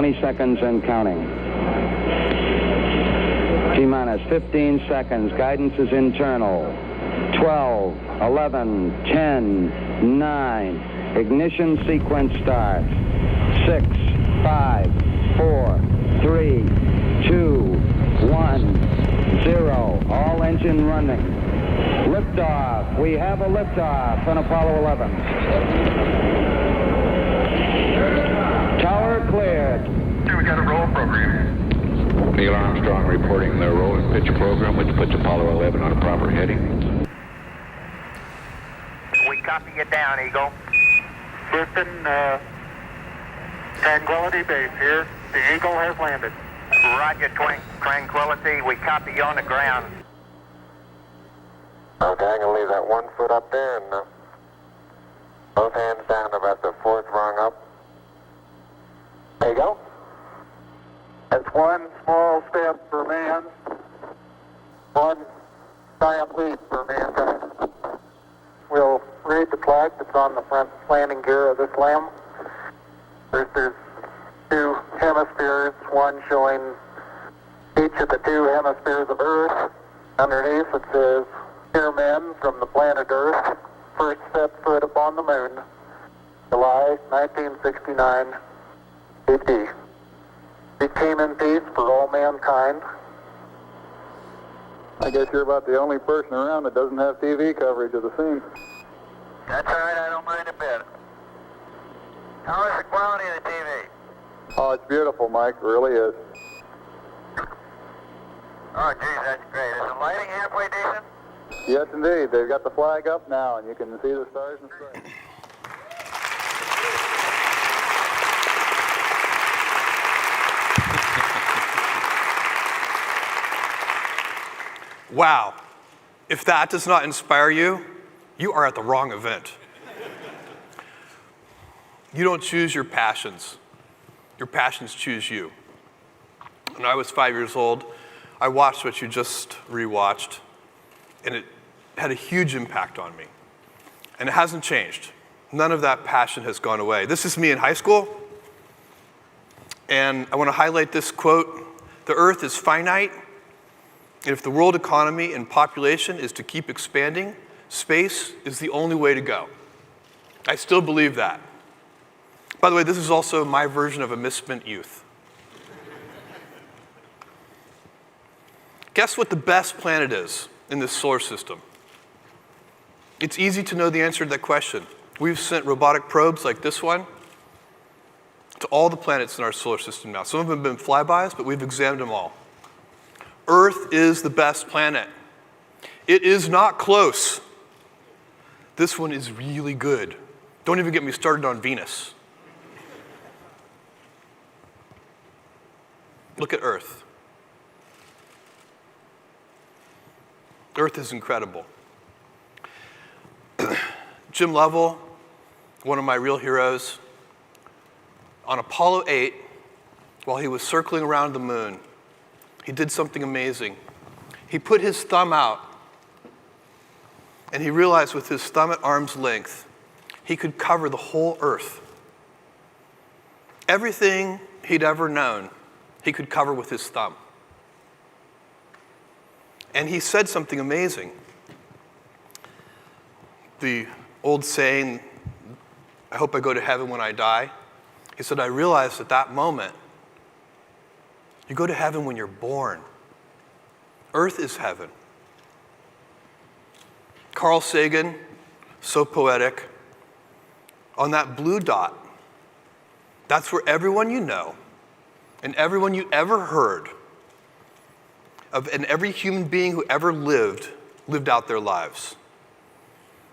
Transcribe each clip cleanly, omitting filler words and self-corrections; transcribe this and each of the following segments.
20 seconds and counting. T-minus 15 seconds. Guidance is internal. 12, 11, 10, 9. Ignition sequence starts. 6, 5, 4, 3, 2, 1, 0. All engine running. Liftoff. We have a liftoff on Apollo 11. Tower cleared. We got a roll program. Neil Armstrong reporting the roll and pitch program, which puts Apollo 11 on a proper heading. We copy you down, Eagle. Houston, Tranquility Base here. The Eagle has landed. Roger, Tranquility. We copy you on the ground. Okay, I'm going to leave that 1 foot up there and both hands down about the 4th rung up. There you go. That's one small step for man, one giant leap for mankind. We'll read the plaque that's on the front landing gear of this LEM. There's 2 hemispheres, one showing each of the 2 hemispheres of Earth. Underneath it says, "Dear men from the planet Earth, first set foot upon the moon, July 1969, AD. We came in peace for all mankind." I guess you're about the only person around that doesn't have TV coverage of the scene. That's all right, I don't mind a bit. How is the quality of the TV? Oh, it's beautiful, Mike. It really is. Oh, geez, that's great. Is the lighting halfway decent? Yes, indeed. They've got the flag up now, and you can see the stars and stripes. Wow. If that does not inspire you, you are at the wrong event. You don't choose your passions. Your passions choose you. When I was 5 years old, I watched what you just rewatched, and it had a huge impact on me. And it hasn't changed. None of that passion has gone away. This is me in high school, and I want to highlight this quote: "The Earth is finite, and if the world economy and population is to keep expanding, space is the only way to go." I still believe that. By the way, this is also my version of a misspent youth. Guess what the best planet is in this solar system? It's easy to know the answer to that question. We've sent robotic probes like this one to all the planets in our solar system now. Some of them have been flybys, but we've examined them all. Earth is the best planet. It is not close. This one is really good. Don't even get me started on Venus. Look at Earth. Earth is incredible. Jim Lovell, one of my real heroes, on Apollo 8, while he was circling around the moon, he did something amazing. He put his thumb out, and he realized with his thumb at arm's length, he could cover the whole Earth. Everything he'd ever known, he could cover with his thumb. And he said something amazing. The old saying, "I hope I go to heaven when I die." He said, "I realized at that moment, you go to heaven when you're born. Earth is heaven." Carl Sagan, so poetic, on that blue dot, that's where everyone you know and everyone you ever heard of, and every human being who ever lived out their lives.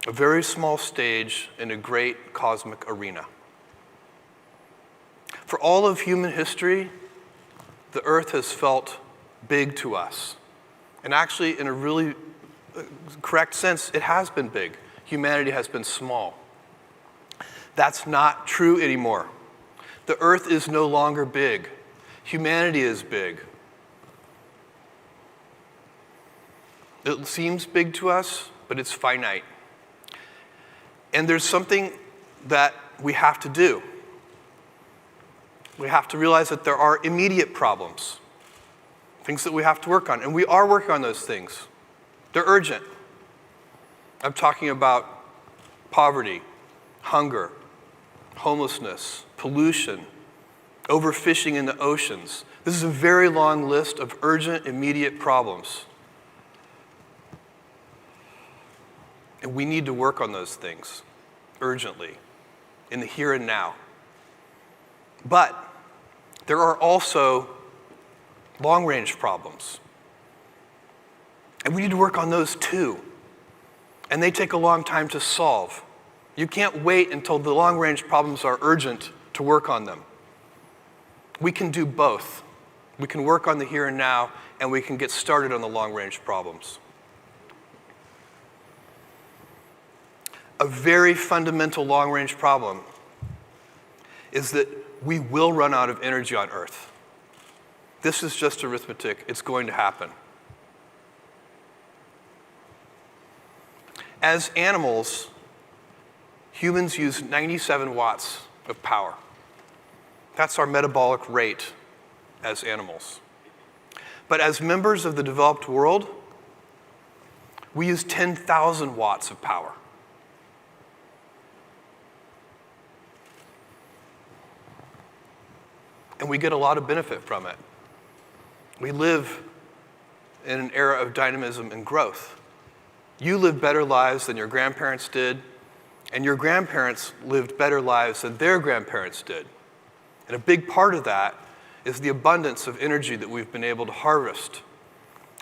A very small stage in a great cosmic arena. For all of human history, the Earth has felt big to us. And actually, in a really correct sense, it has been big. Humanity has been small. That's not true anymore. The Earth is no longer big. Humanity is big. It seems big to us, but it's finite. And there's something that we have to do. we have to realize that there are immediate problems, things that we have to work on, and we are working on those things. They're urgent. I'm talking about poverty, hunger, homelessness, pollution, overfishing in the oceans. This is a very long list of urgent, immediate problems. And we need to work on those things urgently, in the here and now. But there are also long-range problems. And we need to work on those too. And they take a long time to solve. You can't wait until the long-range problems are urgent to work on them. We can do both. We can work on the here and now, and we can get started on the long-range problems. A very fundamental long-range problem is that we will run out of energy on Earth. This is just arithmetic. It's going to happen. As animals, humans use 97 watts of power. That's our metabolic rate as animals. But as members of the developed world, we use 10,000 watts of power. And we get a lot of benefit from it. We live in an era of dynamism and growth. You live better lives than your grandparents did, and your grandparents lived better lives than their grandparents did. And a big part of that is the abundance of energy that we've been able to harvest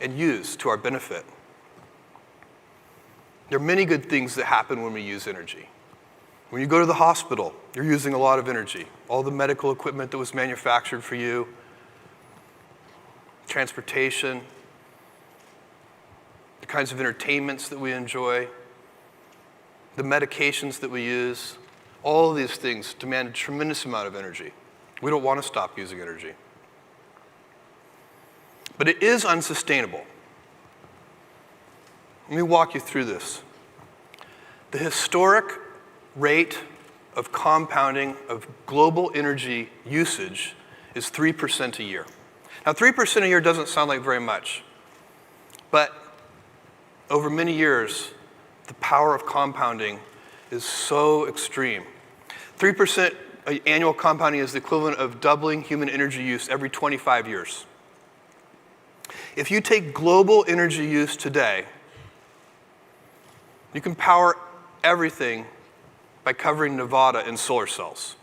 and use to our benefit. There are many good things that happen when we use energy. When you go to the hospital, you're using a lot of energy. All the medical equipment that was manufactured for you, transportation, the kinds of entertainments that we enjoy, the medications that we use, all of these things demand a tremendous amount of energy. We don't want to stop using energy. But it is unsustainable. Let me walk you through this. The historic rate of compounding of global energy usage is 3% a year. Now, 3% a year doesn't sound like very much, but over many years, the power of compounding is so extreme. 3% annual compounding is the equivalent of doubling human energy use every 25 years. If you take global energy use today, you can power everything by covering Nevada in solar cells.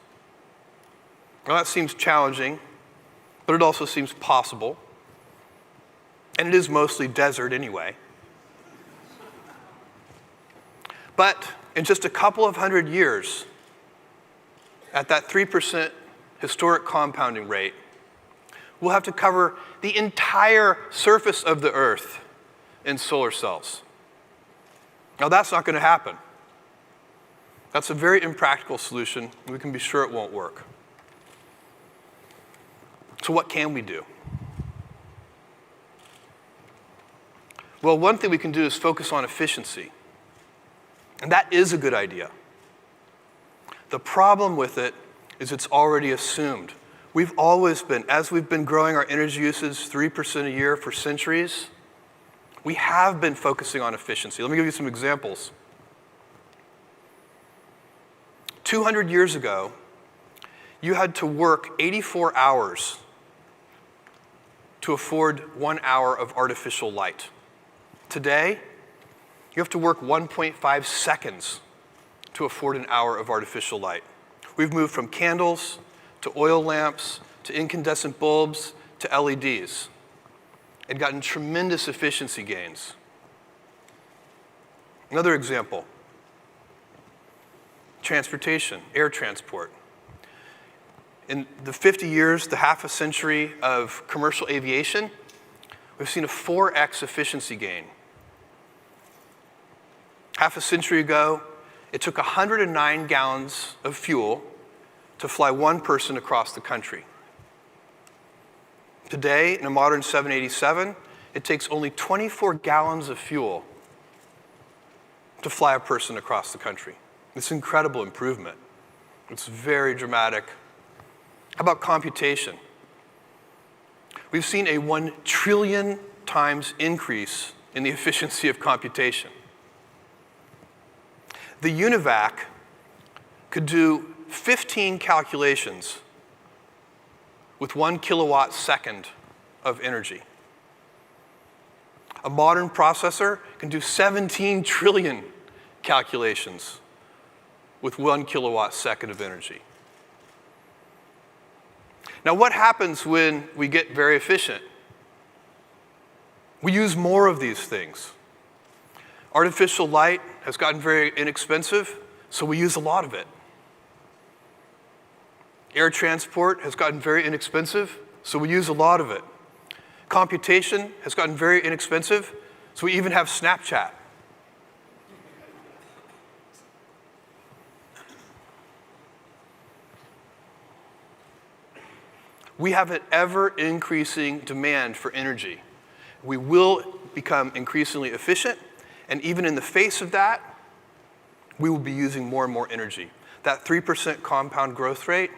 Now that seems challenging, but it also seems possible. And it is mostly desert anyway. But in just a couple of hundred years, at that 3% historic compounding rate, we'll have to cover the entire surface of the Earth in solar cells. Now that's not going to happen. That's a very impractical solution. We can be sure it won't work. So what can we do? Well, one thing we can do is focus on efficiency. And that is a good idea. The problem with it is it's already assumed. We've always been, as we've been growing our energy usage 3% a year for centuries, we have been focusing on efficiency. Let me give you some examples. 200 years ago, you had to work 84 hours to afford 1 hour of artificial light. Today, you have to work 1.5 seconds to afford an hour of artificial light. We've moved from candles to oil lamps to incandescent bulbs to LEDs and gotten tremendous efficiency gains. Another example, transportation, air transport. In the 50 years, the half a century of commercial aviation, we've seen a 4x efficiency gain. Half a century ago, it took 109 gallons of fuel to fly one person across the country. Today, in a modern 787, it takes only 24 gallons of fuel to fly a person across the country. It's an incredible improvement. It's very dramatic. How about computation? We've seen a 1 trillion times increase in the efficiency of computation. The UNIVAC could do 15 calculations with 1 kilowatt second of energy. A modern processor can do 17 trillion calculations with 1 kilowatt second of energy. Now, what happens when we get very efficient? We use more of these things. Artificial light has gotten very inexpensive, so we use a lot of it. Air transport has gotten very inexpensive, so we use a lot of it. Computation has gotten very inexpensive, so we even have Snapchat. We have an ever-increasing demand for energy. We will become increasingly efficient, and even in the face of that, we will be using more and more energy. That 3% compound growth rate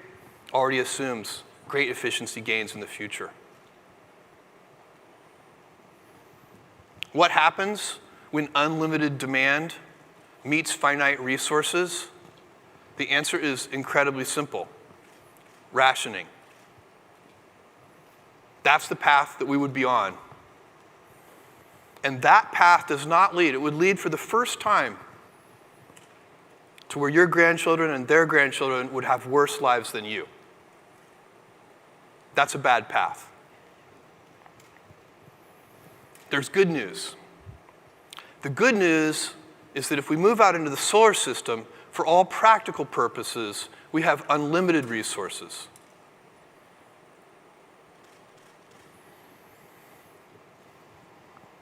already assumes great efficiency gains in the future. What happens when unlimited demand meets finite resources? The answer is incredibly simple: rationing. That's the path that we would be on. And that path does not lead, it would lead for the first time to where your grandchildren and their grandchildren would have worse lives than you. That's a bad path. There's good news. The good news is that if we move out into the solar system, for all practical purposes, we have unlimited resources.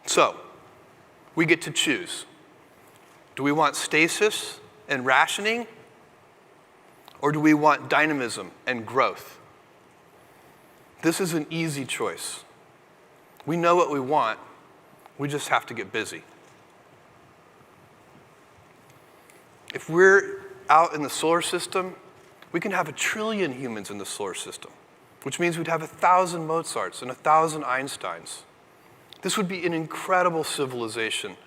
So, we get to choose. Do we want stasis and rationing, or do we want dynamism and growth? This is an easy choice. We know what we want, we just have to get busy. If we're out in the solar system, we can have 1 trillion humans in the solar system, which means we'd have 1,000 Mozarts and 1,000 Einsteins. This would be an incredible civilization.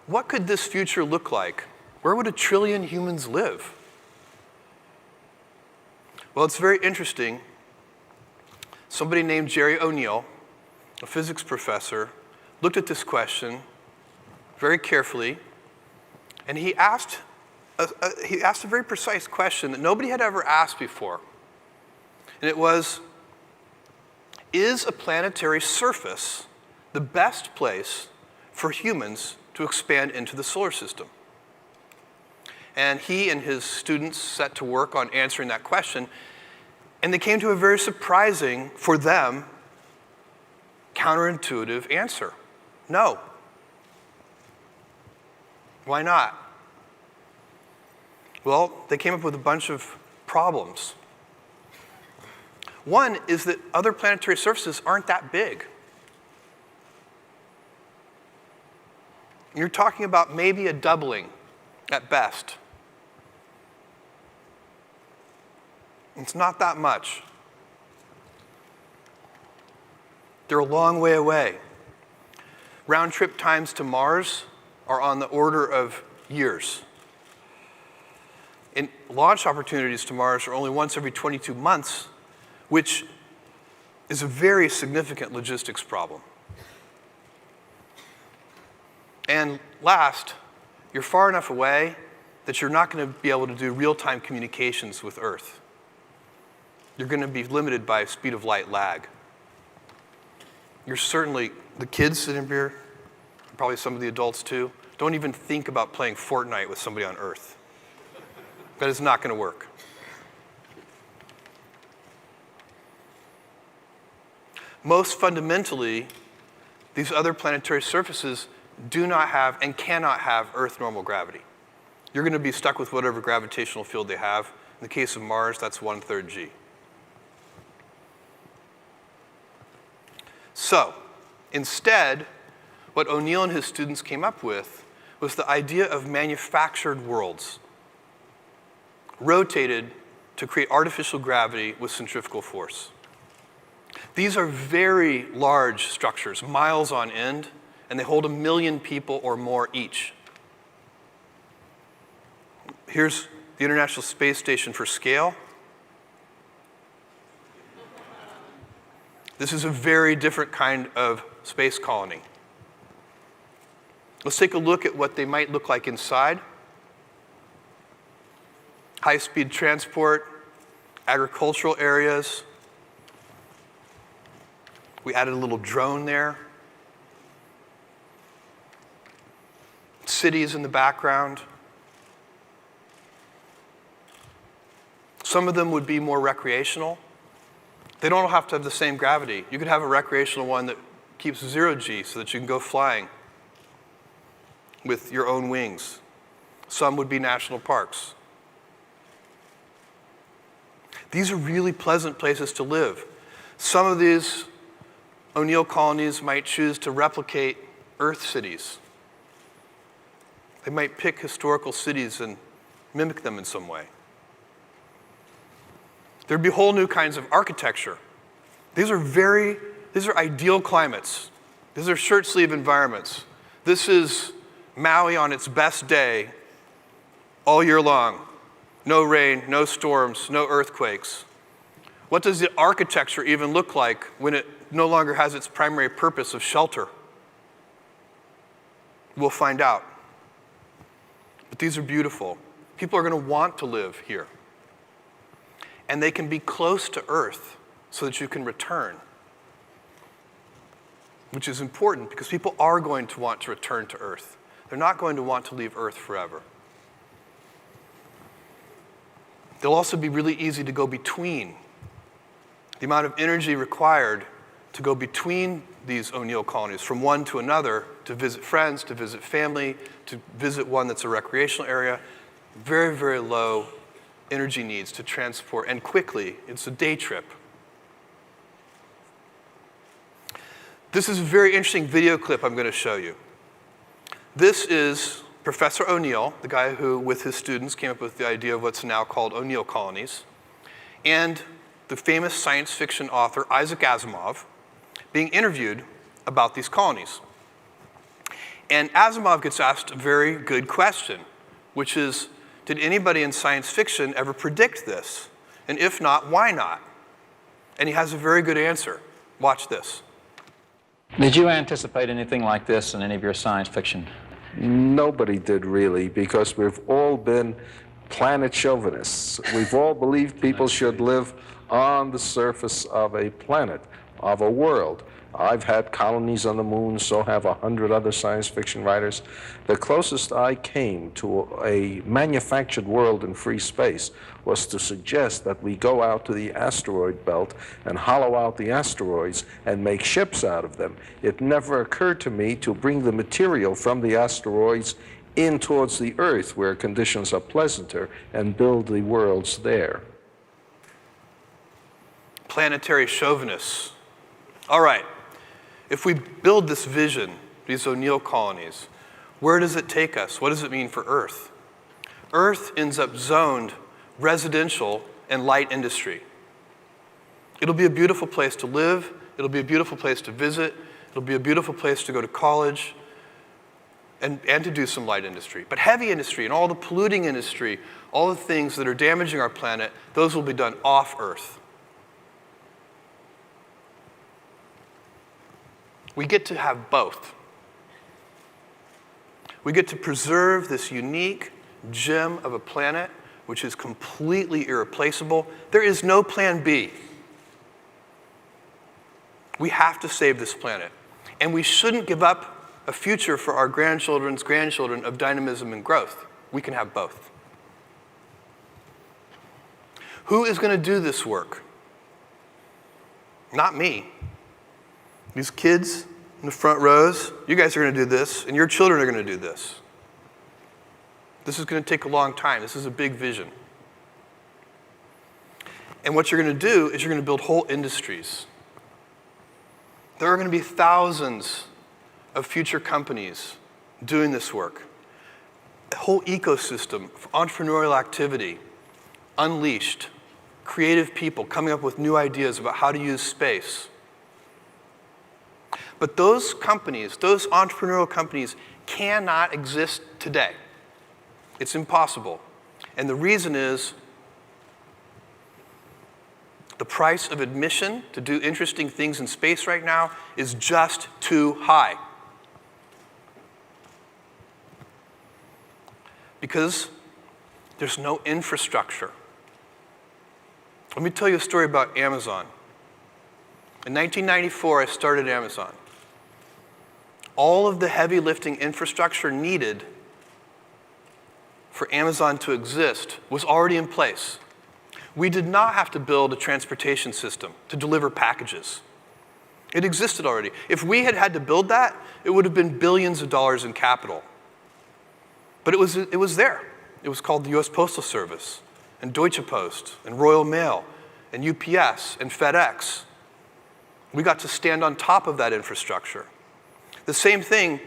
What could this future look like? Where would 1 trillion humans live? Well, it's very interesting. Somebody named Jerry O'Neill, a physics professor, looked at this question very carefully, and he asked a very precise question that nobody had ever asked before. And it was, is a planetary surface the best place for humans to expand into the solar system? And he and his students set to work on answering that question, and they came to a very surprising, for them, counterintuitive answer. No. Why not? Well, they came up with a bunch of problems. One is that other planetary surfaces aren't that big. You're talking about maybe a doubling at best. It's not that much. They're a long way away. Round trip times to Mars are on the order of years. And launch opportunities to Mars are only once every 22 months, which is a very significant logistics problem. And last, you're far enough away that you're not going to be able to do real-time communications with Earth. You're going to be limited by speed of light lag. You're certainly, the kids sitting here, probably some of the adults too, don't even think about playing Fortnite with somebody on Earth. That is not going to work. Most fundamentally, these other planetary surfaces do not have and cannot have Earth normal gravity. You're going to be stuck with whatever gravitational field they have. In the case of Mars, that's 1/3 g. So, instead, what O'Neill and his students came up with was the idea of manufactured worlds. rotated to create artificial gravity with centrifugal force. These are very large structures, miles on end, and they hold 1 million people or more each. Here's the International Space Station for scale. This is a very different kind of space colony. Let's take a look at what they might look like inside. High-speed transport, agricultural areas. We added a little drone there. Cities in the background. Some of them would be more recreational. They don't have to have the same gravity. You could have a recreational one that keeps 0G so that you can go flying with your own wings. Some would be national parks. These are really pleasant places to live. Some of these O'Neill colonies might choose to replicate Earth cities. They might pick historical cities and mimic them in some way. There'd be whole new kinds of architecture. These are ideal climates. These are shirt sleeve environments. This is Maui on its best day all year long. No rain, no storms, no earthquakes. What does the architecture even look like when it no longer has its primary purpose of shelter? We'll find out. But these are beautiful. People are going to want to live here. And they can be close to Earth so that you can return, which is important because people are going to want to return to Earth. They're not going to want to leave Earth forever. They'll also be really easy to go between. The amount of energy required to go between these O'Neill colonies, from one to another, to visit friends, to visit family, to visit one that's a recreational area, very, very low energy needs to transport, and quickly. It's a day trip. This is a very interesting video clip I'm going to show you. This is Professor O'Neill, the guy who, with his students, came up with the idea of what's now called O'Neill colonies, and the famous science fiction author Isaac Asimov being interviewed about these colonies. And Asimov gets asked a very good question, which is, did anybody in science fiction ever predict this? And if not, why not? And he has a very good answer. Watch this. Did you anticipate anything like this in any of your science fiction? Nobody did really, because we've all been planet chauvinists. We've all believed people should live on the surface of a planet, of a world. I've had colonies on the moon, so have 100 other science fiction writers. The closest I came to a manufactured world in free space was to suggest that we go out to the asteroid belt and hollow out the asteroids and make ships out of them. It never occurred to me to bring the material from the asteroids in towards the Earth, where conditions are pleasanter, and build the worlds there. Planetary chauvinists. All right. If we build this vision, these O'Neill colonies, where does it take us? What does it mean for Earth? Earth ends up zoned residential and light industry. It'll be a beautiful place to live. It'll be a beautiful place to visit. It'll be a beautiful place to go to college and to do some light industry. But heavy industry and all the polluting industry, all the things that are damaging our planet, those will be done off Earth. We get to have both. We get to preserve this unique gem of a planet which is completely irreplaceable. There is no plan B. We have to save this planet. And we shouldn't give up a future for our grandchildren's grandchildren of dynamism and growth. We can have both. Who is going to do this work? Not me. These kids in the front rows, you guys are going to do this, and your children are going to do this. This is going to take a long time. This is a big vision. And what you're going to do is you're going to build whole industries. There are going to be thousands of future companies doing this work. A whole ecosystem of entrepreneurial activity unleashed, creative people coming up with new ideas about how to use space. But those companies, those entrepreneurial companies, cannot exist today. It's impossible. And the reason is the price of admission to do interesting things in space right now is just too high. Because there's no infrastructure. Let me tell you a story about Amazon. In 1994, I started Amazon. All of the heavy lifting infrastructure needed for Amazon to exist was already in place. We did not have to build a transportation system to deliver packages. It existed already. If we had had to build that, it would have been billions of dollars in capital. But it was there. It was called the US Postal Service, and Deutsche Post, and Royal Mail, and UPS, and FedEx. We got to stand on top of that infrastructure. The same thing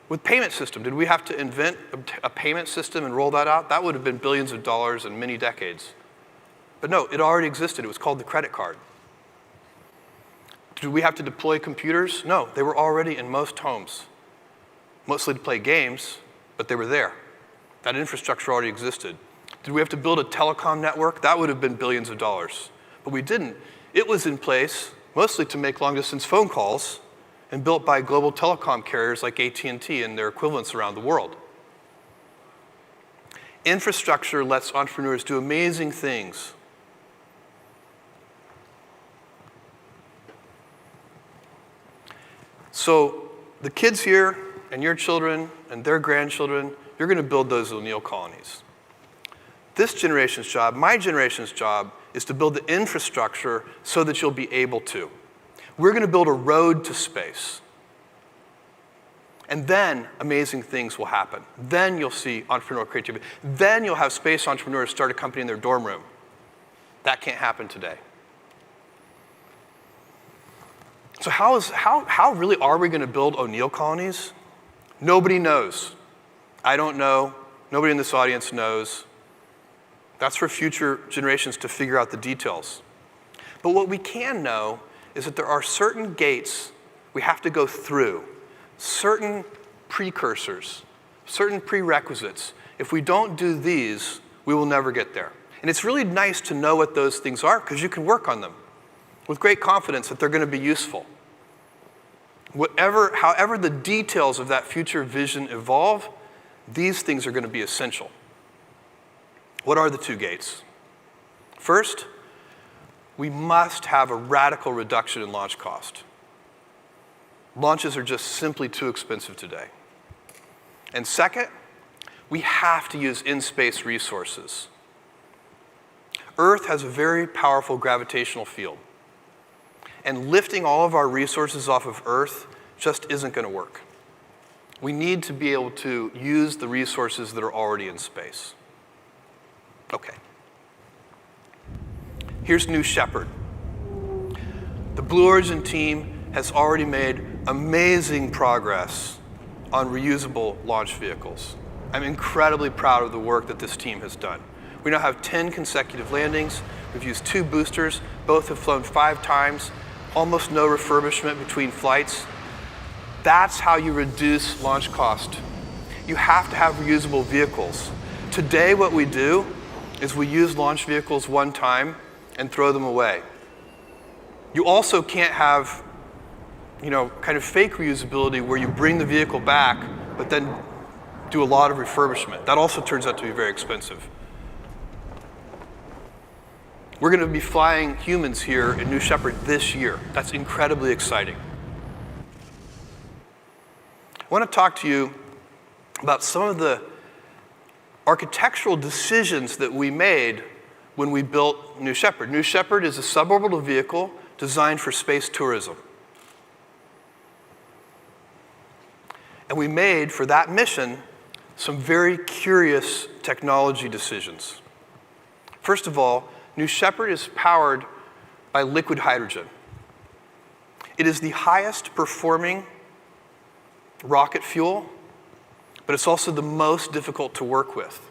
with payment system. Did we have to invent a payment system and roll that out? That would have been billions of dollars and many decades. But no, it already existed. It was called the credit card. Did we have to deploy computers? No, they were already in most homes. Mostly to play games, but they were there. That infrastructure already existed. Did we have to build a telecom network? That would have been billions of dollars. But we didn't. It was in place mostly to make long-distance phone calls and built by global telecom carriers like AT&T and their equivalents around the world. Infrastructure lets entrepreneurs do amazing things. So the kids here and your children and their grandchildren, you're going to build those O'Neill colonies. This generation's job, my generation's job, is to build the infrastructure so that you'll be able to. We're going to build a road to space. And then amazing things will happen. Then you'll see entrepreneurial creativity. Then you'll have space entrepreneurs start a company in their dorm room. That can't happen today. So how really are we going to build O'Neill colonies? Nobody knows. I don't know. Nobody in this audience knows. That's for future generations to figure out the details. But what we can know is that there are certain gates we have to go through, certain precursors, certain prerequisites. If we don't do these, we will never get there. And it's really nice to know what those things are because you can work on them with great confidence that they're going to be useful. However the details of that future vision evolve, these things are going to be essential. What are the two gates? First, we must have a radical reduction in launch cost. Launches are just simply too expensive today. And second, we have to use in-space resources. Earth has a very powerful gravitational field. And lifting all of our resources off of Earth just isn't going to work. We need to be able to use the resources that are already in space. Okay. Here's New Shepard. The Blue Origin team has already made amazing progress on reusable launch vehicles. I'm incredibly proud of the work that this team has done. We now have 10 consecutive landings. We've used 2 boosters. Both have flown 5 times. Almost no refurbishment between flights. That's how you reduce launch cost. You have to have reusable vehicles. Today, what we do is we use launch vehicles one time and throw them away. You also can't have, kind of fake reusability where you bring the vehicle back, but then do a lot of refurbishment. That also turns out to be very expensive. We're going to be flying humans here in New Shepard this year. That's incredibly exciting. I want to talk to you about some of the architectural decisions that we made when we built New Shepard. New Shepard is a suborbital vehicle designed for space tourism. And we made, for that mission, some very curious technology decisions. First of all, New Shepard is powered by liquid hydrogen. It is the highest performing rocket fuel, but it's also the most difficult to work with.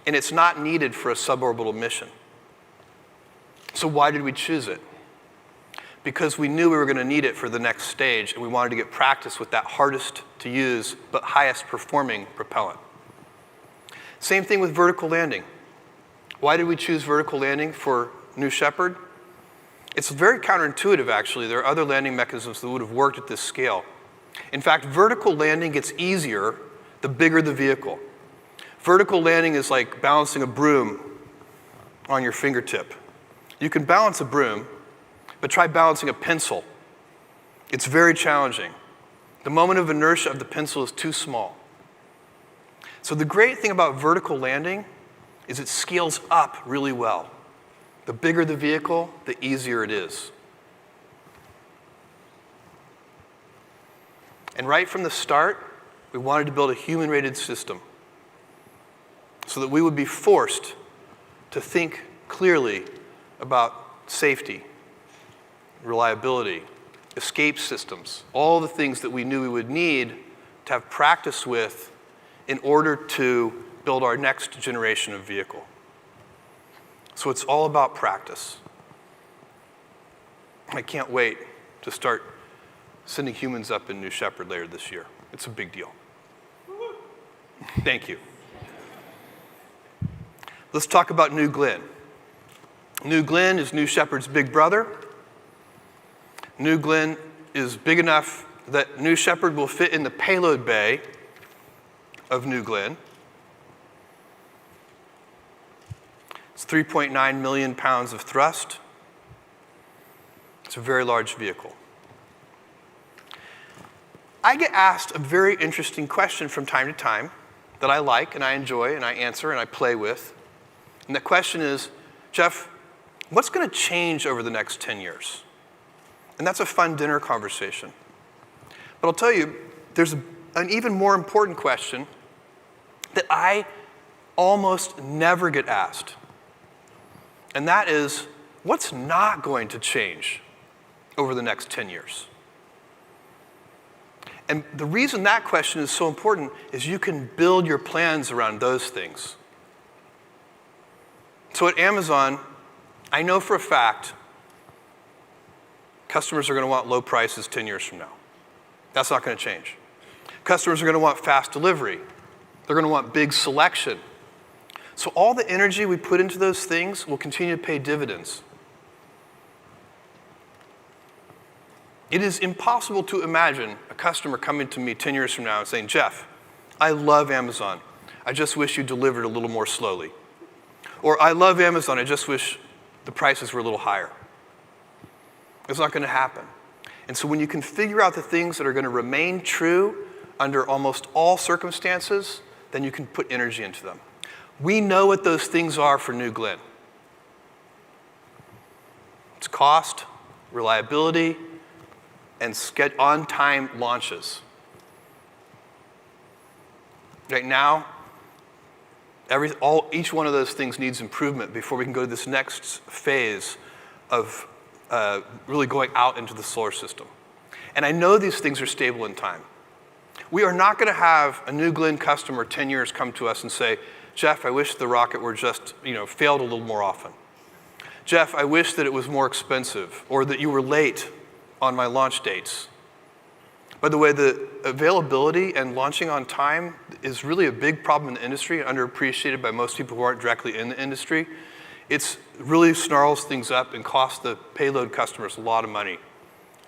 and it's not needed for a suborbital mission. So why did we choose it? Because we knew we were going to need it for the next stage, and we wanted to get practice with that hardest to use but highest performing propellant. Same thing with vertical landing. Why did we choose vertical landing for New Shepard? It's very counterintuitive, actually. There are other landing mechanisms that would have worked at this scale. In fact, vertical landing gets easier the bigger the vehicle. Vertical landing is like balancing a broom on your fingertip. You can balance a broom, but try balancing a pencil. It's very challenging. The moment of inertia of the pencil is too small. So the great thing about vertical landing is it scales up really well. The bigger the vehicle, the easier it is. And right from the start, we wanted to build a human-rated system so that we would be forced to think clearly about safety, reliability, escape systems, all the things that we knew we would need to have practice with in order to build our next generation of vehicle. So it's all about practice. I can't wait to start sending humans up in New Shepard later this year. It's a big deal. Thank you. Let's talk about New Glenn. New Glenn is New Shepard's big brother. New Glenn is big enough that New Shepard will fit in the payload bay of New Glenn. It's 3.9 million pounds of thrust. It's a very large vehicle. I get asked a very interesting question from time to time that I like and I enjoy and I answer and I play with. And the question is, Jeff, what's going to change over the next 10 years? And that's a fun dinner conversation. But I'll tell you, there's an even more important question that I almost never get asked. And that is, what's not going to change over the next 10 years? And the reason that question is so important is you can build your plans around those things. So at Amazon, I know for a fact customers are going to want low prices 10 years from now. That's not going to change. Customers are going to want fast delivery. They're going to want big selection. So all the energy we put into those things will continue to pay dividends. It is impossible to imagine a customer coming to me 10 years from now and saying, Jeff, I love Amazon. I just wish you delivered a little more slowly. Or I love Amazon. I just wish the prices were a little higher. It's not going to happen. And so when you can figure out the things that are going to remain true under almost all circumstances, then you can put energy into them. We know what those things are for New Glenn. It's cost, reliability, and on-time launches. Right now, each one of those things needs improvement before we can go to this next phase of really going out into the solar system. And I know these things are stable in time. We are not going to have a New Glenn customer 10 years come to us and say, Jeff, I wish the rocket were just, failed a little more often. Jeff, I wish that it was more expensive, or that you were late on my launch dates. By the way, the availability and launching on time is really a big problem in the industry, underappreciated by most people who aren't directly in the industry. It really snarls things up and costs the payload customers a lot of money,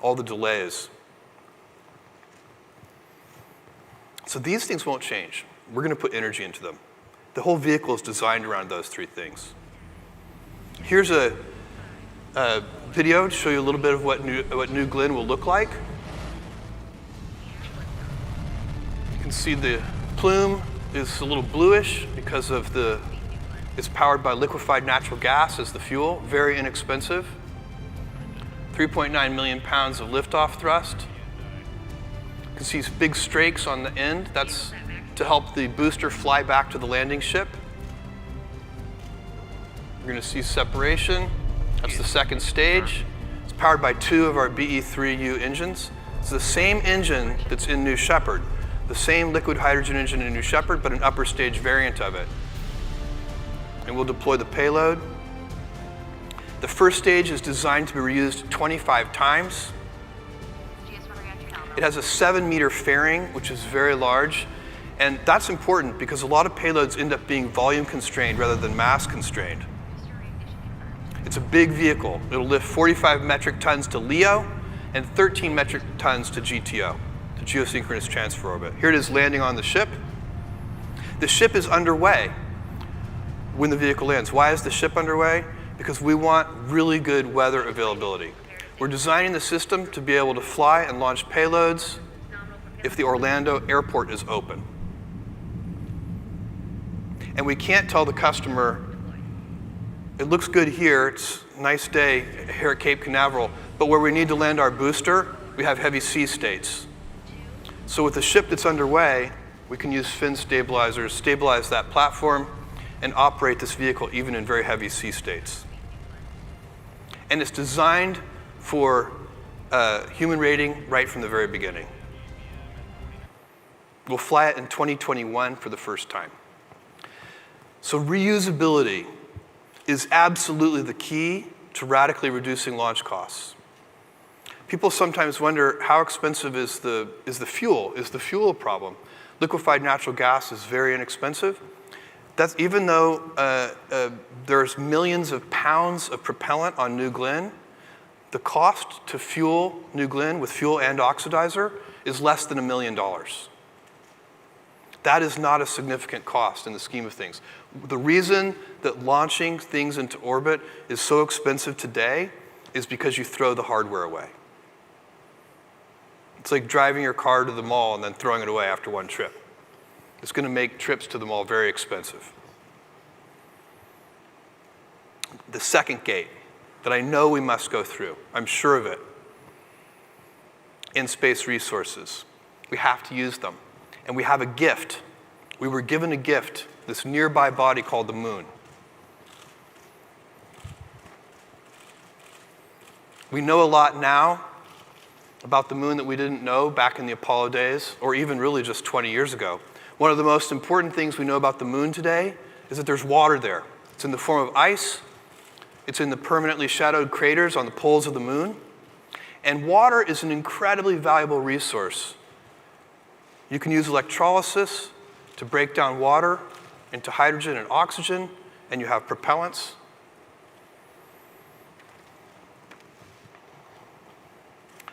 all the delays. So these things won't change. We're going to put energy into them. The whole vehicle is designed around those three things. Here's a video to show you a little bit of what New Glenn will look like. You can see the plume is a little bluish because of it's powered by liquefied natural gas as the fuel, very inexpensive. 3.9 million pounds of liftoff thrust. You can see big strakes on the end. That's to help the booster fly back to the landing ship. You're going to see separation. That's the second stage. It's powered by 2 of our BE-3U engines. It's the same engine that's in New Shepard, the same liquid hydrogen engine in New Shepard, but an upper stage variant of it. and we'll deploy the payload. The first stage is designed to be reused 25 times. It has a 7-meter fairing, which is very large. And that's important because a lot of payloads end up being volume constrained rather than mass constrained. It's a big vehicle. It'll lift 45 metric tons to LEO and 13 metric tons to GTO, to Geosynchronous Transfer Orbit. Here it is landing on the ship. The ship is underway when the vehicle lands. Why is the ship underway? Because we want really good weather availability. We're designing the system to be able to fly and launch payloads if the Orlando airport is open. And we can't tell the customer, it looks good here, it's a nice day here at Cape Canaveral, but where we need to land our booster, we have heavy sea states. So with the ship that's underway, we can use fin stabilizers, stabilize that platform, and operate this vehicle even in very heavy sea states. And it's designed for human rating right from the very beginning. We'll fly it in 2021 for the first time. So reusability is absolutely the key to radically reducing launch costs. People sometimes wonder how expensive is the fuel? Is the fuel a problem? Liquefied natural gas is very inexpensive. That's even though there's millions of pounds of propellant on New Glenn, the cost to fuel New Glenn with fuel and oxidizer is less than $1 million. That is not a significant cost in the scheme of things. The reason that launching things into orbit is so expensive today is because you throw the hardware away. It's like driving your car to the mall and then throwing it away after one trip. It's going to make trips to the mall very expensive. The second gate that I know we must go through, I'm sure of it, in-space resources. We have to use them. And we have a gift. We were given a gift, this nearby body called the moon. We know a lot now about the moon that we didn't know back in the Apollo days, or even really just 20 years ago. One of the most important things we know about the moon today is that there's water there. It's in the form of ice. It's in the permanently shadowed craters on the poles of the moon. And water is an incredibly valuable resource. You can use electrolysis to break down water into hydrogen and oxygen, and you have propellants.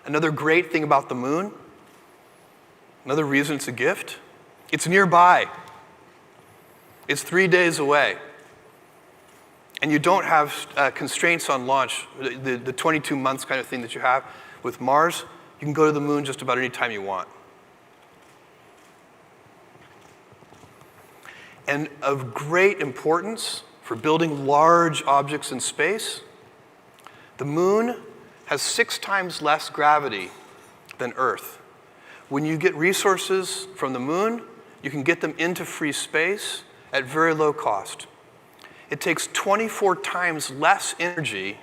Another great thing about the moon, another reason it's a gift, it's nearby. It's 3 days away. And you don't have constraints on launch, the 22 months kind of thing that you have with Mars. You can go to the moon just about any time you want. And of great importance for building large objects in space, the moon has 6 times less gravity than Earth. When you get resources from the moon, you can get them into free space at very low cost. It takes 24 times less energy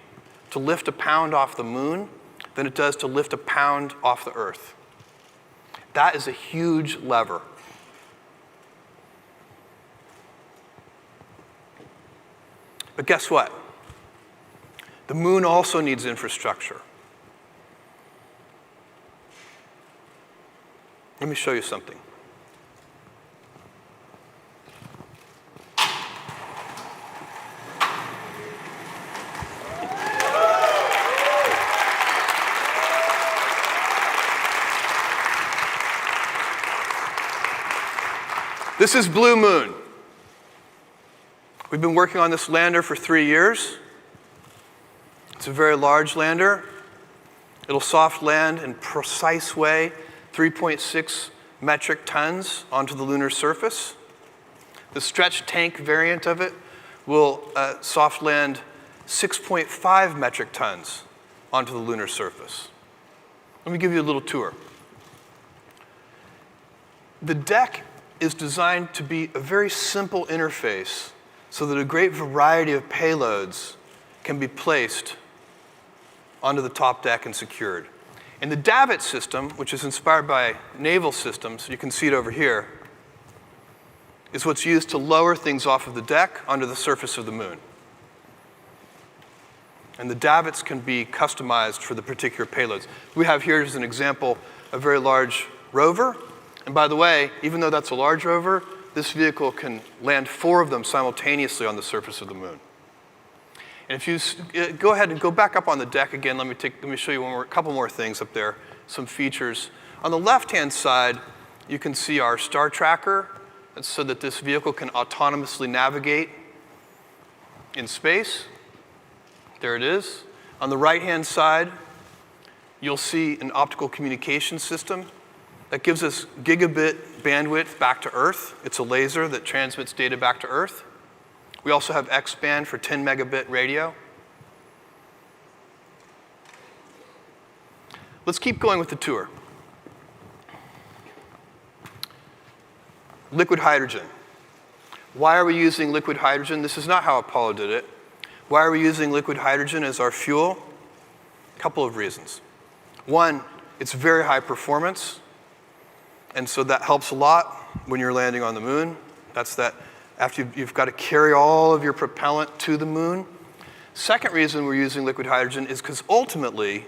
to lift a pound off the moon than it does to lift a pound off the Earth. That is a huge lever. But guess what? The moon also needs infrastructure. Let me show you something. This is Blue Moon. We've been working on this lander for 3 years. It's a very large lander. It'll soft land in precise way 3.6 metric tons onto the lunar surface. The stretch tank variant of it will soft land 6.5 metric tons onto the lunar surface. Let me give you a little tour. The deck is designed to be a very simple interface so that a great variety of payloads can be placed onto the top deck and secured. And the davit system, which is inspired by naval systems, you can see it over here, is what's used to lower things off of the deck onto the surface of the moon. And the davits can be customized for the particular payloads. We have here as an example a very large rover. And by the way, even though that's a large rover, this vehicle can land 4 of them simultaneously on the surface of the moon. And if you go ahead and go back up on the deck again, let me show you a couple more things up there, some features. On the left-hand side, you can see our star tracker, so that this vehicle can autonomously navigate in space. There it is. On the right-hand side, you'll see an optical communication system that gives us gigabit bandwidth back to Earth. It's a laser that transmits data back to Earth. We also have X-band for 10 megabit radio. Let's keep going with the tour. Liquid hydrogen. Why are we using liquid hydrogen? This is not how Apollo did it. Why are we using liquid hydrogen as our fuel? A couple of reasons. One, it's very high performance, and so that helps a lot when you're landing on the moon. That's that after you've got to carry all of your propellant to the moon. Second reason we're using liquid hydrogen is because ultimately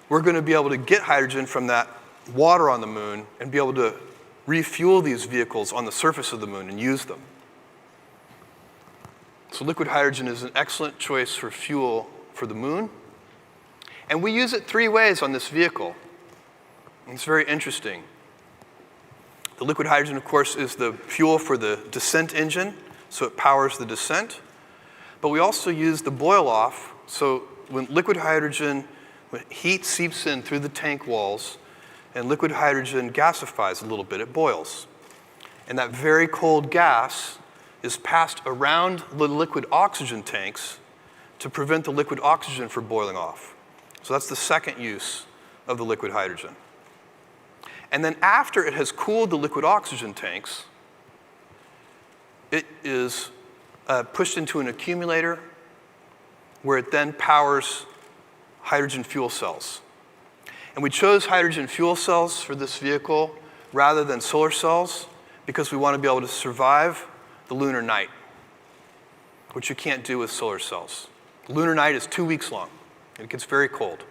we're going to be able to get hydrogen from that water on the moon and be able to refuel these vehicles on the surface of the moon and use them. So liquid hydrogen is an excellent choice for fuel for the moon. And we use it 3 ways on this vehicle. And it's very interesting. The liquid hydrogen, of course, is the fuel for the descent engine, so it powers the descent. But we also use the boil-off, so when liquid hydrogen, when heat seeps in through the tank walls, and liquid hydrogen gasifies a little bit, it boils. And that very cold gas is passed around the liquid oxygen tanks to prevent the liquid oxygen from boiling off. So that's the second use of the liquid hydrogen. And then after it has cooled the liquid oxygen tanks, it is pushed into an accumulator where it then powers hydrogen fuel cells. And we chose hydrogen fuel cells for this vehicle rather than solar cells because we want to be able to survive the lunar night, which you can't do with solar cells. The lunar night is 2 weeks long. It gets very cold.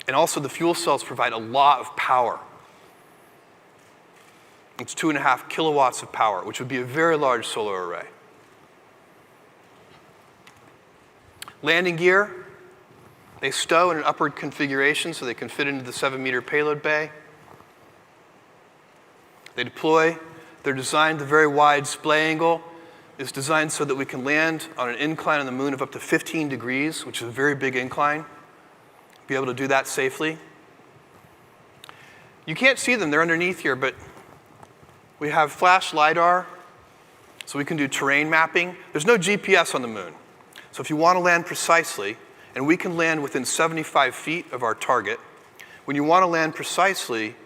And also the fuel cells provide a lot of power. It's 2.5 kilowatts of power, which would be a very large solar array. Landing gear, they stow in an upward configuration so they can fit into the 7-meter payload bay. They deploy. They're designed, the very wide splay angle is designed so that we can land on an incline on the moon of up to 15 degrees, which is a very big incline. Be able to do that safely. You can't see them, they're underneath here, but we have flash LiDAR, so we can do terrain mapping. There's no GPS on the moon. So if you want to land precisely, and we can land within 75 feet of our target, when you want to land precisely,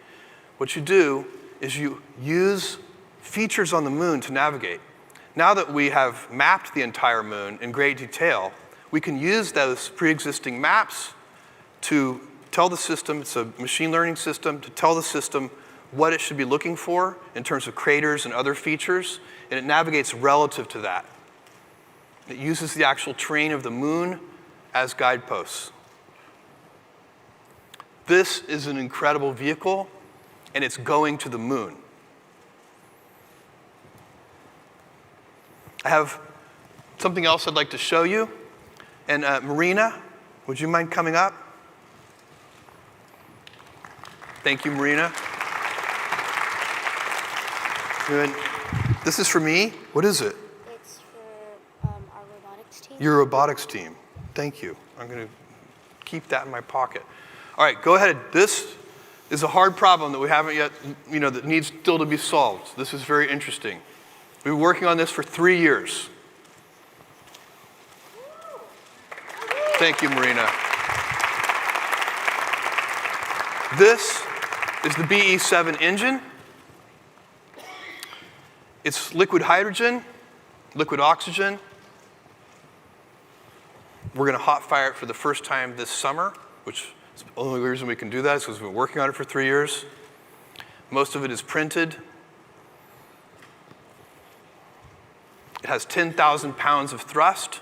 what you do is you use features on the moon to navigate. Now that we have mapped the entire moon in great detail, we can use those pre-existing maps to tell the system, it's a machine learning system, to tell the system what it should be looking for in terms of craters and other features, and it navigates relative to that. It uses the actual terrain of the moon as guideposts. This is an incredible vehicle, and it's going to the moon. I have something else I'd like to show you. And Marina, would you mind coming up? Thank you, Marina. Good. This is for me. What is it? It's for our robotics team. Your robotics team. Thank you. I'm going to keep that in my pocket. All right, go ahead. This is a hard problem that we haven't yet, that needs still to be solved. This is very interesting. We've been working on this for 3 years. Thank you, Marina. This is the BE-7 engine. It's liquid hydrogen, liquid oxygen. We're going to hot fire it for the first time this summer, which is the only reason we can do that is because we've been working on it for 3 years. Most of it is printed. It has 10,000 pounds of thrust,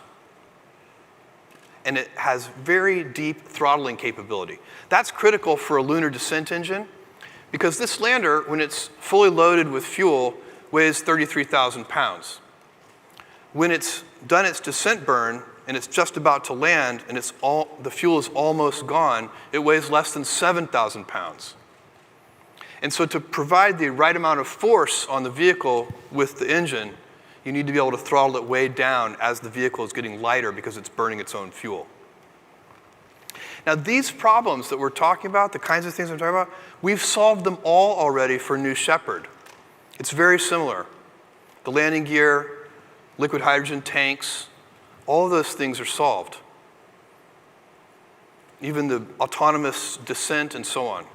and it has very deep throttling capability. That's critical for a lunar descent engine because this lander, when it's fully loaded with fuel, weighs 33,000 pounds. When it's done its descent burn and it's just about to land and the fuel is almost gone, it weighs less than 7,000 pounds. And so to provide the right amount of force on the vehicle with the engine, you need to be able to throttle it way down as the vehicle is getting lighter because it's burning its own fuel. Now these problems that we're talking about, the kinds of things I'm talking about, we've solved them all already for New Shepard. It's very similar. The landing gear, liquid hydrogen tanks, all of those things are solved. Even the autonomous descent and so on.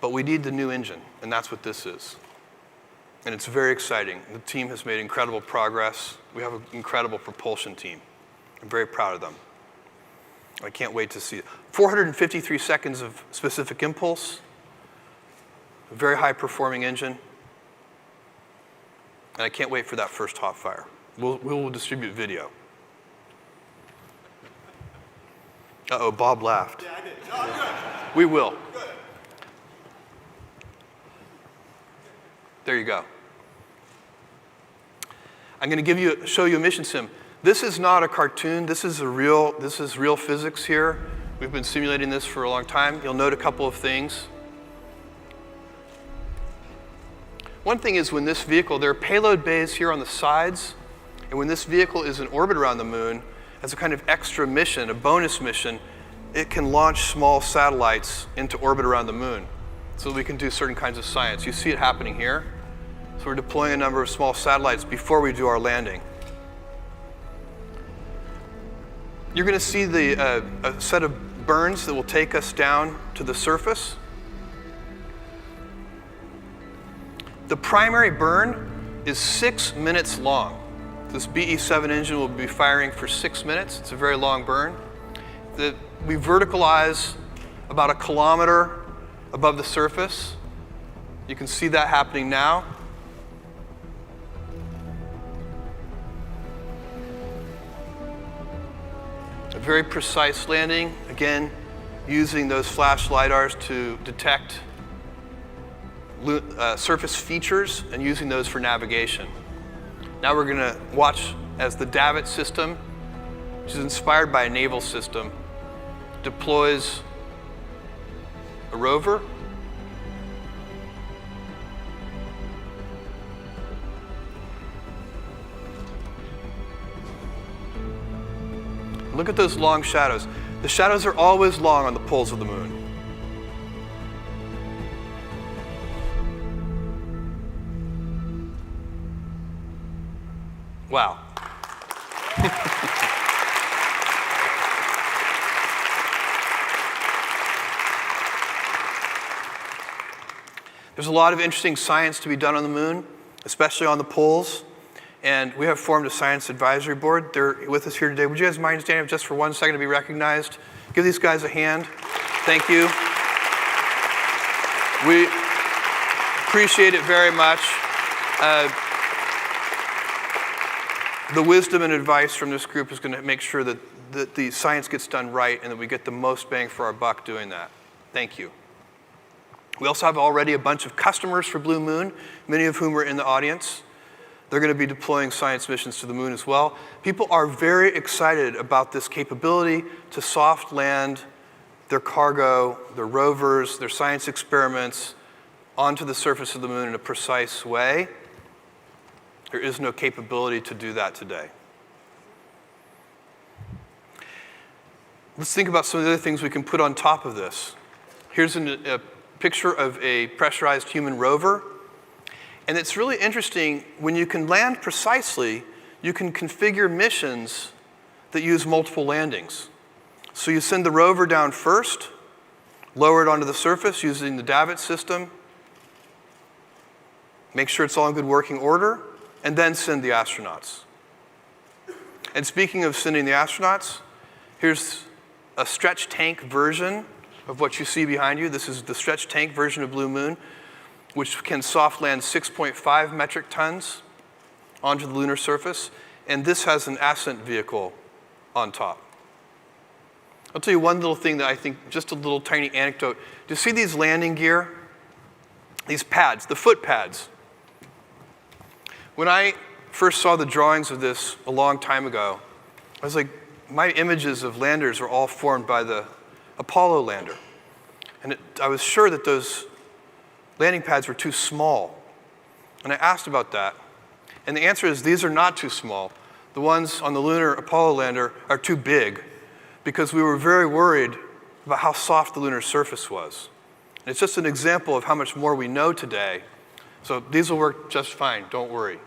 But we need the new engine, and that's what this is. And it's very exciting. The team has made incredible progress. We have an incredible propulsion team. I'm very proud of them. I can't wait to see it. 453 seconds of specific impulse, a very high-performing engine, and I can't wait for that first hot fire. We'll distribute video. Uh-oh, Bob laughed. Yeah, I did. No, good. We will. Good. There you go. I'm going to show you a mission sim. This is not a cartoon. This is real physics here. We've been simulating this for a long time. You'll note a couple of things. One thing is when this vehicle, there are payload bays here on the sides, and when this vehicle is in orbit around the moon, as a kind of extra mission, a bonus mission, it can launch small satellites into orbit around the moon so that we can do certain kinds of science. You see it happening here. So we're deploying a number of small satellites before we do our landing. You're going to see a set of burns that will take us down to the surface. The primary burn is 6 minutes long. This BE-7 engine will be firing for 6 minutes. It's a very long burn. We verticalize about 1 kilometer above the surface. You can see that happening now. A very precise landing, again, using those flash lidars to detect surface features and using those for navigation. Now we're going to watch as the Davit system, which is inspired by a naval system, deploys a rover. Look at those long shadows. The shadows are always long on the poles of the moon. Wow. There's a lot of interesting science to be done on the moon, especially on the poles. And we have formed a science advisory board. They're with us here today. Would you guys mind standing up just for 1 second to be recognized? Give these guys a hand. Thank you. We appreciate it very much. The wisdom and advice from this group is going to make sure that the science gets done right and that we get the most bang for our buck doing that. Thank you. We also have already a bunch of customers for Blue Moon, many of whom are in the audience. They're going to be deploying science missions to the moon as well. People are very excited about this capability to soft land their cargo, their rovers, their science experiments onto the surface of the moon in a precise way. There is no capability to do that today. Let's think about some of the other things we can put on top of this. Here's a picture of a pressurized human rover. And it's really interesting, when you can land precisely, you can configure missions that use multiple landings. So you send the rover down first, lower it onto the surface using the Davit system, make sure it's all in good working order, and then send the astronauts. And speaking of sending the astronauts, here's a stretch tank version of what you see behind you. This is the stretch tank version of Blue Moon, which can soft land 6.5 metric tons onto the lunar surface. And this has an ascent vehicle on top. I'll tell you one little thing that I think, just a little tiny anecdote. Do you see these landing gear? These pads, the foot pads. When I first saw the drawings of this a long time ago, I was like, my images of landers are all formed by the Apollo lander. And I was sure that those landing pads were too small. And I asked about that. And the answer is these are not too small. The ones on the lunar Apollo lander are too big because we were very worried about how soft the lunar surface was. And it's just an example of how much more we know today. So these will work just fine, don't worry.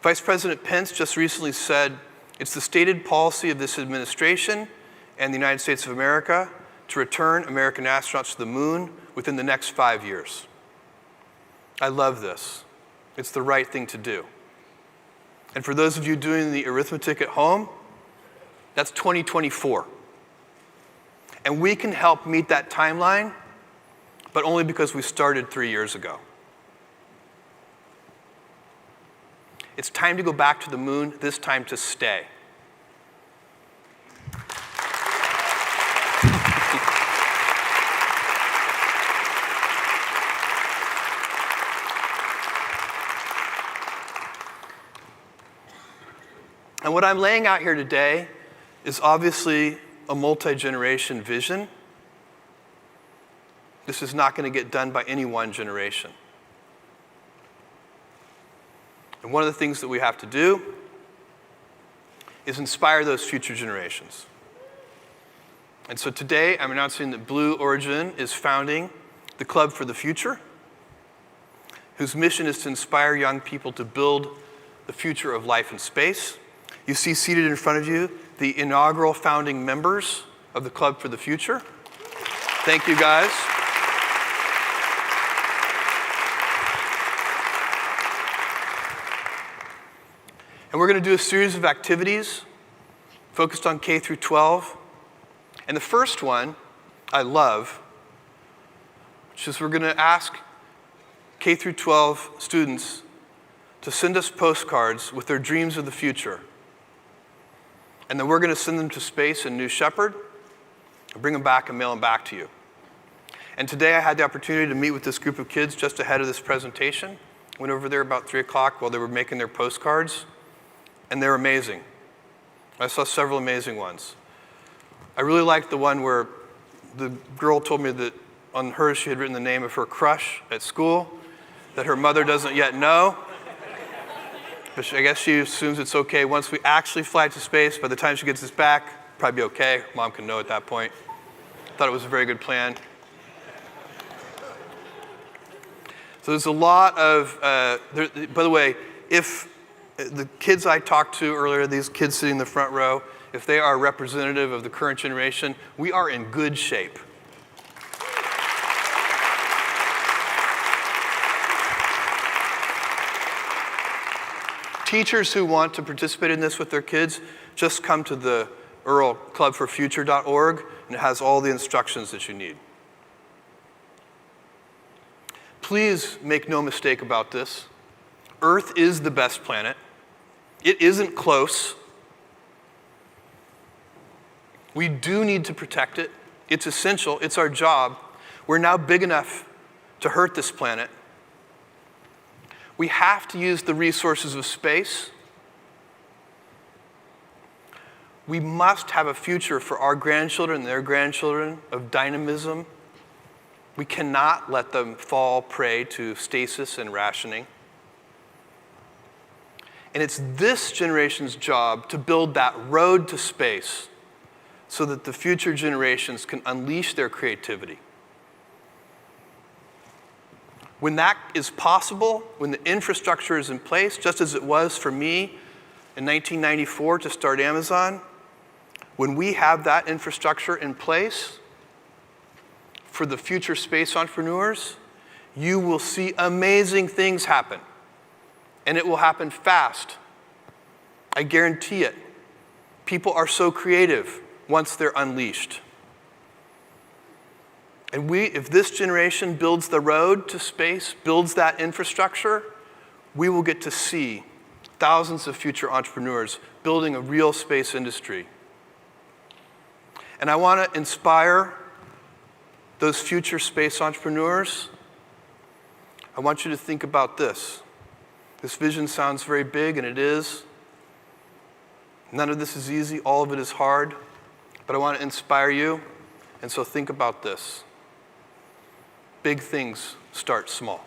Vice President Pence just recently said, it's the stated policy of this administration and the United States of America to return American astronauts to the moon within the next 5 years. I love this. It's the right thing to do. And for those of you doing the arithmetic at home, that's 2024. And we can help meet that timeline, but only because we started 3 years ago. It's time to go back to the moon, this time to stay. And what I'm laying out here today is obviously a multi-generation vision. This is not going to get done by any one generation. And one of the things that we have to do is inspire those future generations. And so today, I'm announcing that Blue Origin is founding the Club for the Future, whose mission is to inspire young people to build the future of life in space. You see seated in front of you the inaugural founding members of the Club for the Future. Thank you, guys. And we're going to do a series of activities focused on K through 12. And the first one I love, which is we're going to ask K through 12 students to send us postcards with their dreams of the future. And then we're going to send them to space in New Shepard and bring them back and mail them back to you. And today I had the opportunity to meet with this group of kids just ahead of this presentation. Went over there about 3 o'clock while they were making their postcards. And they're amazing. I saw several amazing ones. I really liked the one where the girl told me that on hers she had written the name of her crush at school that her mother doesn't yet know. But I guess she assumes it's okay once we actually fly to space. By the time she gets this back, probably be okay. Mom can know at that point. Thought it was a very good plan. So there's a lot of, by the way, if the kids I talked to earlier, these kids sitting in the front row, if they are representative of the current generation, we are in good shape. Teachers who want to participate in this with their kids, just come to the earlclubforfuture.org, and it has all the instructions that you need. Please make no mistake about this. Earth is the best planet. It isn't close. We do need to protect it. It's essential. It's our job. We're now big enough to hurt this planet. We have to use the resources of space. We must have a future for our grandchildren and their grandchildren of dynamism. We cannot let them fall prey to stasis and rationing. And it's this generation's job to build that road to space so that the future generations can unleash their creativity. When that is possible, when the infrastructure is in place, just as it was for me in 1994 to start Amazon, when we have that infrastructure in place for the future space entrepreneurs, you will see amazing things happen. And it will happen fast. I I guarantee it. People are so creative once they're unleashed. And if this generation builds the road to space, builds that infrastructure, we will get to see thousands of future entrepreneurs building a real space industry. And I want to inspire those future space entrepreneurs. I want you to think about this. This vision sounds very big, and it is. None of this is easy. All of it is hard. But I want to inspire you, and so think about this. Big things start small.